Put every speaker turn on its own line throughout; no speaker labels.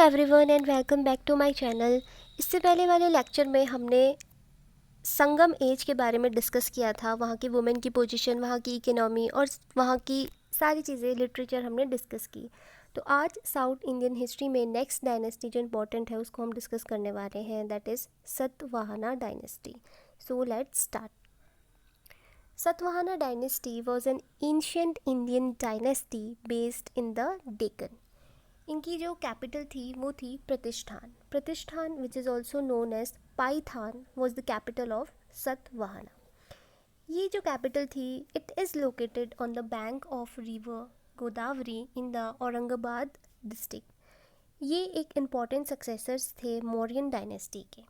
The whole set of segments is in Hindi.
Everyone and welcome back to my channel. इससे पहले वाले लेक्चर में हमने संगम एज के बारे में डिस्कस किया था, वहाँ की वुमेन की पोजीशन, वहाँ की इकोनॉमी और वहाँ की सारी चीज़ें, लिटरेचर हमने डिस्कस की। तो आज साउथ इंडियन हिस्ट्री में नेक्स्ट डायनेस्टी जो इम्पोर्टेंट है उसको हम डिस्कस करने वाले हैं, that is Satavahana dynasty. So let's start. Satvahana dynasty was an ancient Indian dynasty based in the Deccan. इनकी जो कैपिटल थी वो थी Pratishthan. Pratishthan which is also known as Paithan was the capital of Satavahana. ये जो कैपिटल थी it is located on the bank of river Godavari in the Aurangabad district. ये एक इम्पॉर्टेंट सक्सेसर्स थे मौर्यन डायनेस्टी के।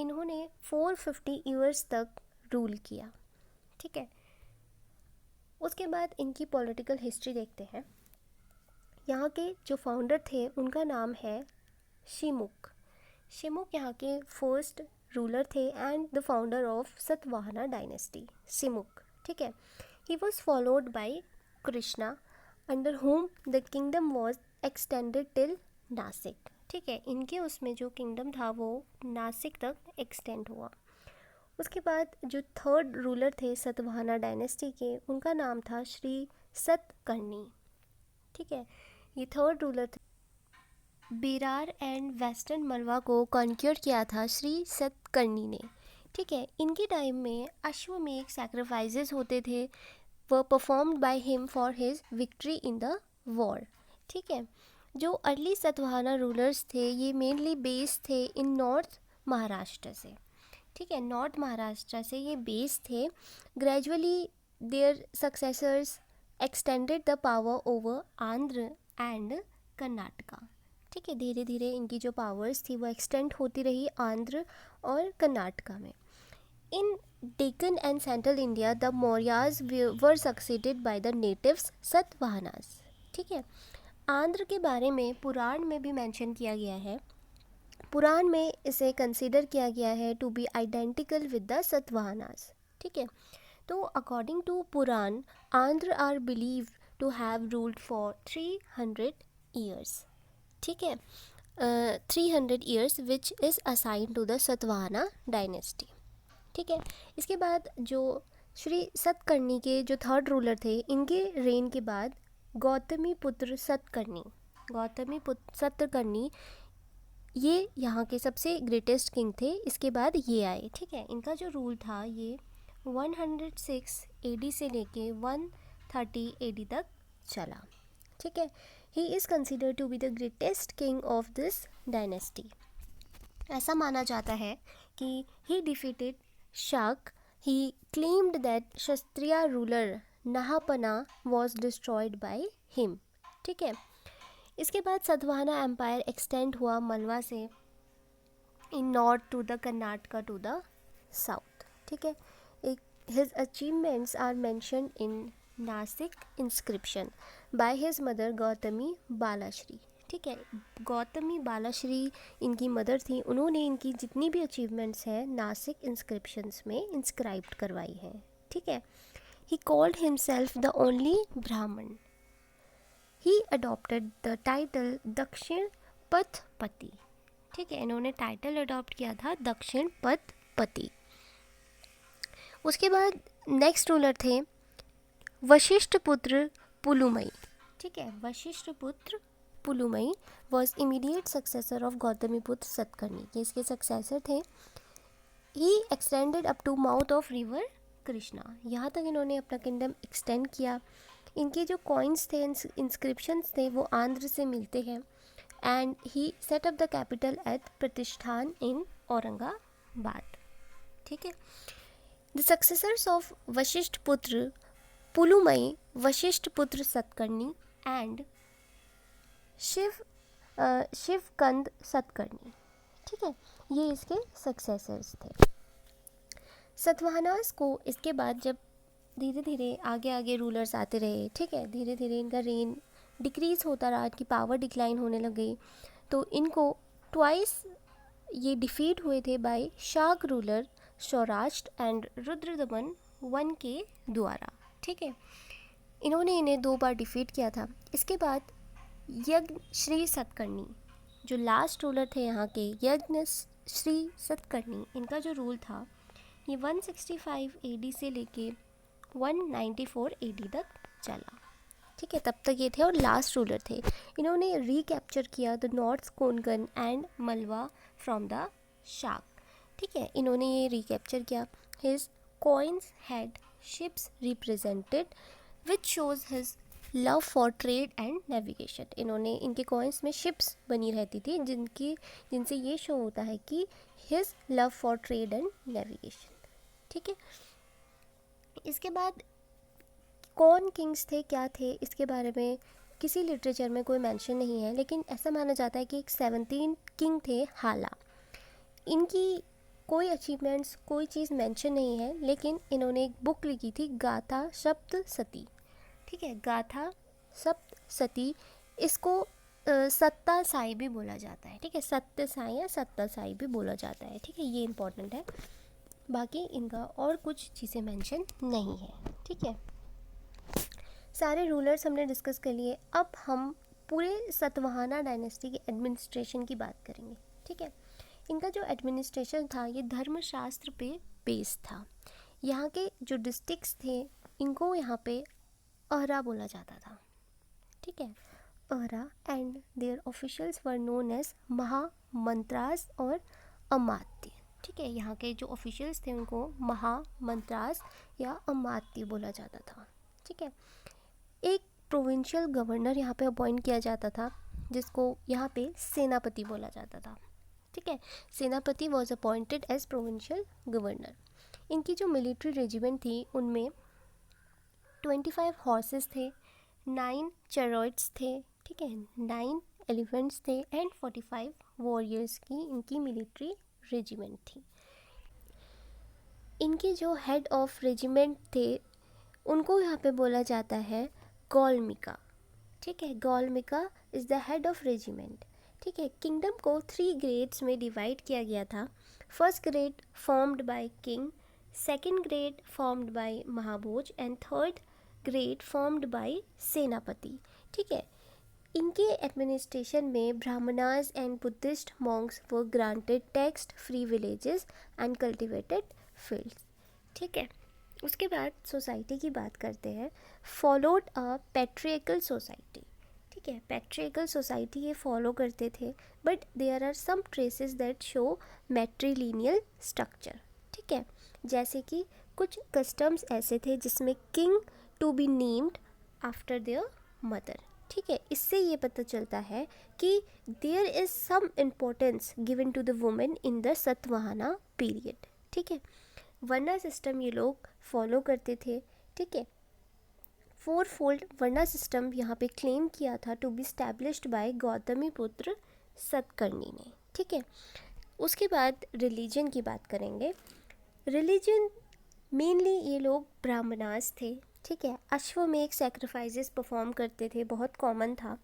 इन्होंने 450 ईयर्स तक रूल किया। ठीक है, उसके बाद इनकी पॉलिटिकल हिस्ट्री देखते हैं। यहाँ के जो फाउंडर थे उनका नाम है शिमुक। शिमुक यहाँ के फर्स्ट रूलर थे and the founder of Satavahana dynasty, Simuka. ठीक है, he was followed by Krishna under whom the kingdom was extended till Nasik. ठीक है, इनके उसमें जो किंगडम था वो नासिक तक एक्सटेंड हुआ। उसके बाद जो थर्ड रूलर थे सतवाहना डायनेस्टी के उनका नाम था श्री सतकर्णी। ठीक है, ये थर्ड रूलर थे। बेरार एंड वेस्टर्न मलवा को कॉन्क्योर किया था श्री सतकर्णी ने। ठीक है, इनके टाइम में अश्वमेध सैक्रिफाइसेस होते थे, वो performed by him for his victory in the war. ठीक है, जो अर्ली सतवाहना रूलर्स थे ये मेनली बेस्ड थे इन नॉर्थ महाराष्ट्र से। ठीक है, नॉर्थ महाराष्ट्र से ये बेस थे। Gradually their successors extended the power over Andhra and Karnataka. ठीक है, धीरे धीरे इनकी जो पावर्स थी वो एक्सटेंड होती रही आंध्र और कर्नाटका में। In Deccan and central India the Mauryas were succeeded by the natives Satavahanas. ठीक है, आंध्र के बारे में पुराण में भी मेंशन किया गया है। पुराण में इसे कंसीडर किया गया है to be identical with the Satavahanas. ठीक है, तो according to Purana Andhra are believe to have ruled for 300 years. ठीक है, 300 years which is assign to the Satavahana dynasty. ठीक है, इसके बाद जो श्री सतकर्णी के जो थर्ड रूलर थे इनके रेन के बाद गौतमी पुत्र सतकर्णी ये यहाँ के सबसे ग्रेटेस्ट किंग थे। इसके बाद ये आए। ठीक है, इनका जो रूल था ये 106 एडी से लेके 130 एडी तक चला। ठीक है, he is considered to be the greatest king of this dynasty. ऐसा माना जाता है कि he defeated Shaka. He claimed that Kshatriya ruler Nahapana was destroyed by him. ठीक है, इसके बाद सतवाहना एम्पायर एक्सटेंड हुआ मलवा से in north to the Karnataka to the south. ठीक है, एक his achievements are mentioned in Nasik inscription by his mother Gautami Balashri. ठीक है, गौतमी बालाश्री इनकी मदर थी, उन्होंने इनकी जितनी भी अचीवमेंट्स हैं नासिक इंस्क्रिप्शंस में इंस्क्राइब्ड करवाई हैं। ठीक है, he called himself the only ब्राह्मण। ही अडॉप्टेड द टाइटल दक्षिण पथपति। ठीक है, इन्होंने टाइटल अडॉप्ट किया था दक्षिण पथपति। उसके बाद नेक्स्ट रूलर थे वशिष्ठ पुत्र पुलुमई। ठीक है, Vashishtha Putra Pulumayi was immediate successor of Gautami पुत्र सतकर्णी। ये इसके सक्सेसर थे। He extended up to mouth of river Krishna. यहाँ तक इन्होंने अपना किंगडम एक्सटेंड किया। इनके जो कॉइन्स थे, इंस्क्रिप्शंस थे, वो आंध्र से मिलते हैं and he set up the capital eight प्रतिष्ठान इन औरंगाबाद। ठीक है, the successors of Vashishtha Putra पुलुमई, Vashishtha पुत्र सतकर्णी एंड शिवकंद सतकर्णी। ठीक है, ये इसके सक्सेसर्स थे। सतवाहनास को इसके बाद जब धीरे धीरे आगे आगे रूलर्स आते रहे, ठीक है, धीरे धीरे इनका रेन डिक्रीज़ होता रहा, इनकी पावर डिक्लाइन होने लग गई, तो इनको ट्वाइस ये डिफीट हुए थे बाय शाक ruler Saurashtra and Rudradaman one के द्वारा। ठीक है, इन्होंने इन्हें 2 बार डिफीट किया था। इसके बाद यज्ञ श्री सतकर्णी जो लास्ट रूलर थे यहाँ के यज्ञ श्री सतकर्णी, इनका जो रूल था ये 165 एडी से लेके 194 एडी तक चला। ठीक है, तब तक ये थे और लास्ट रूलर थे। इन्होंने रिकैप्चर किया द नॉर्थ कोंकण एंड मलवा फ्रॉम द शाक। ठीक है, इन्होंने ये रिकैप्चर किया। His coins had ships represented which shows his love for trade and navigation. इन्होंने इनके कॉइन्स में शिप्स बनी रहती थी जिनसे ये शो होता है कि his love for trade and navigation. ठीक है, इसके बाद कौन किंग्स थे, क्या थे, इसके बारे में किसी लिटरेचर में कोई मेंशन नहीं है, लेकिन ऐसा माना जाता है कि एक 17 किंग थे हाला। इनकी कोई अचीवमेंट्स, कोई चीज़ मेंशन नहीं है, लेकिन इन्होंने एक बुक लिखी थी गाथा सप्तशती। ठीक है, गाथा सप्तशती, इसको सत्ता साई भी बोला जाता है। ठीक है, सत्य साई या सत्ता साई भी बोला जाता है। ठीक है, ये इंपॉर्टेंट है। बाकी इनका और कुछ चीज़ें मेंशन नहीं है। ठीक है, सारे रूलर्स हमने डिस्कस कर लिए। अब हम पूरे सतवाहना डायनेस्टी के एडमिनिस्ट्रेशन की बात करेंगे। ठीक है, इनका जो एडमिनिस्ट्रेशन था ये धर्मशास्त्र पे बेस्ड था। यहाँ के जो डिस्ट्रिक्ट्स थे इनको यहाँ पे अहरा बोला जाता था। ठीक है, Ahara and their officials were known as Mahamatras और अमात्य। ठीक है, यहाँ के जो ऑफिशियल्स थे उनको महामंत्रास या अमात्य बोला जाता था। ठीक है, एक प्रोविंशियल गवर्नर यहाँ पे अपॉइंट किया जाता था जिसको यहाँ पे सेनापति बोला जाता था। ठीक है, senapati was appointed as provincial governor. इनकी जो मिलिट्री रेजिमेंट थी उनमें 25 हॉर्सेस थे, 9 चैरियट्स थे। ठीक है, 9 एलिफेंट्स थे एंड 45 वॉरियर्स की इनकी मिलिट्री रेजिमेंट थी। इनके जो हेड ऑफ रेजिमेंट थे उनको यहाँ पे बोला जाता है गौलमिका। ठीक है, Gaulmika is the head of regiment. ठीक है, किंगडम को 3 ग्रेड्स में डिवाइड किया गया था। First grade formed by king, second grade formed by Mahabhoja and third grade formed by Senapati. ठीक है, इनके एडमिनिस्ट्रेशन में Brahmanas and Buddhist monks were granted tax free villages and cultivated fields. ठीक है, उसके बाद सोसाइटी की बात करते हैं। Followed a patriarchal society. ठीक है, पैट्रियकल सोसाइटी ये फॉलो करते थे, but there are some traces that show matrilineal structure. ठीक है, जैसे कि कुछ कस्टम्स ऐसे थे जिसमें king to be named after their mother. ठीक है, इससे ये पता चलता है कि there is some importance given to the women in the Satavahana period. ठीक है, वर्ना सिस्टम ये लोग फॉलो करते थे। ठीक है, 4 फोल्ड वर्ना सिस्टम यहाँ पे क्लेम किया था to be established by Gautami पुत्र सतकर्णी ने। ठीक है, उसके बाद रिलीजन की बात करेंगे। रिलीजन मेनली ये लोग ब्राह्मणास थे। ठीक है, अश्वमेध सैक्रिफाइसेस परफॉर्म करते थे, बहुत कॉमन था।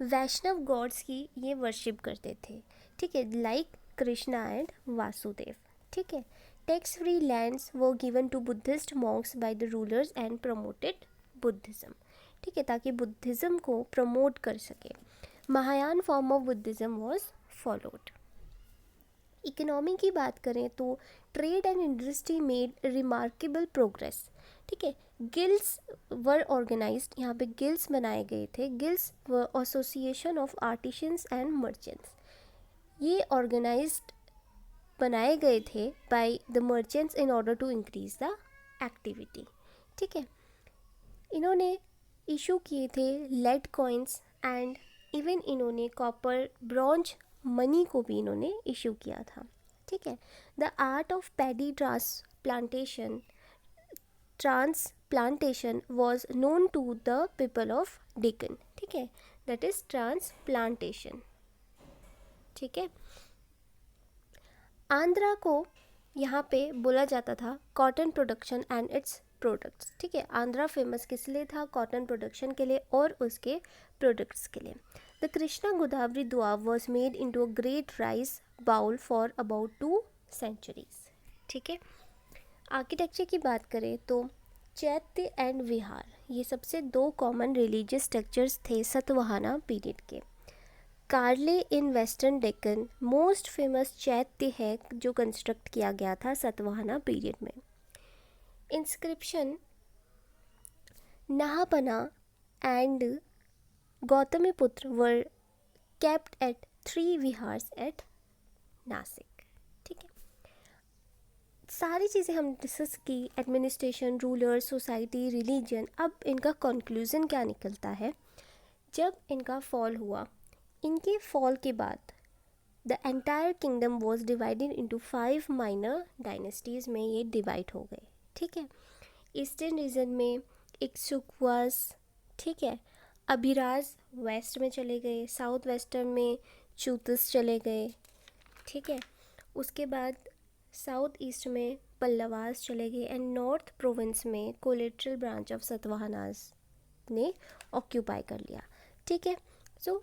वैष्णव गॉड्स की ये वर्शिप करते थे। ठीक है, लाइक कृष्णा एंड वासुदेव। ठीक है, टैक्स फ्री लैंड्स वो given to Buddhist monks by the rulers and promoted Buddhism. ठीक है, ताकि बुद्धिज़्म को प्रमोट कर सके। Mahayana form of Buddhism was followed. Economy की बात करें तो trade and industry made remarkable progress. ठीक है, गिल्ड्स वर ऑर्गेनाइज्ड, यहाँ पे गिल्ड्स बनाए गए थे। Guilds were association of artisans and merchants. ये ऑर्गेनाइज्ड बनाए गए थे by the merchants in order to increase the activity. ठीक है, इन्होंने इशू किए थे लेड कॉइन्स एंड इवन इन्होंने कॉपर ब्रॉन्ज मनी को भी इन्होंने इशू किया था। ठीक है, the art of paddy transplantation was known to the people of Deccan. ठीक है, दैट इज ट्रांसप्लांटेशन। ठीक है, आंध्रा को यहाँ पे बोला जाता था cotton production and its products. ठीक है, आंध्रा फेमस किस लिए था? कॉटन प्रोडक्शन के लिए और उसके प्रोडक्ट्स के लिए। The Krishna Godavari doab was made into a great rice bowl for about 2 centuries. ठीक है, आर्किटेक्चर की बात करें तो चैत्य एंड विहार ये सबसे 2 कॉमन रिलीजियस स्ट्रक्चर्स थे सतवाहना पीरियड के। Karle in western Deccan most famous chaitya है जो कंस्ट्रक्ट किया गया था सातवाहना पीरियड में। Inscription Nahapana and Gautamiputra were kept at 3 viharas at Nasik. ठीक है, सारी चीज़ें हम डिस्कस की, एडमिनिस्ट्रेशन, रूलर, सोसाइटी, रिलीजन। अब इनका कंक्लूजन क्या निकलता है? जब इनका फॉल हुआ, इनके फॉल के बाद the entire kingdom was divided into 5 minor dynasties में ये डिवाइड हो गए। ठीक है, ईस्टर्न रीजन में इक्शुक्वास, ठीक है, अभिराज वेस्ट में चले गए, साउथ वेस्टर्न में चूतस चले गए। ठीक है, उसके बाद साउथ ईस्ट में पल्लवास चले गए एंड नॉर्थ प्रोविंस में कोलेट्रल ब्रांच ऑफ सातवाहनास ने ऑक्यूपाई कर लिया। ठीक है, सो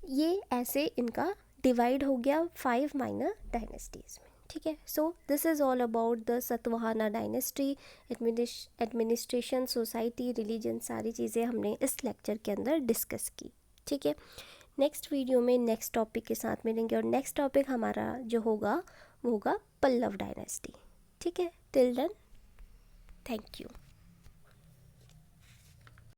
ये ऐसे इनका डिवाइड हो गया 5 माइनर डायनेस्टीज़ में। ठीक है, so this is all about the Satavahana dynasty, administration, society, religion, सारी चीज़ें हमने इस लेक्चर के अंदर डिस्कस की। ठीक है, नेक्स्ट वीडियो में नेक्स्ट टॉपिक के साथ मिलेंगे और नेक्स्ट टॉपिक हमारा जो होगा वो होगा पल्लव डायनेस्टी। ठीक है, टिल देन थैंक यू।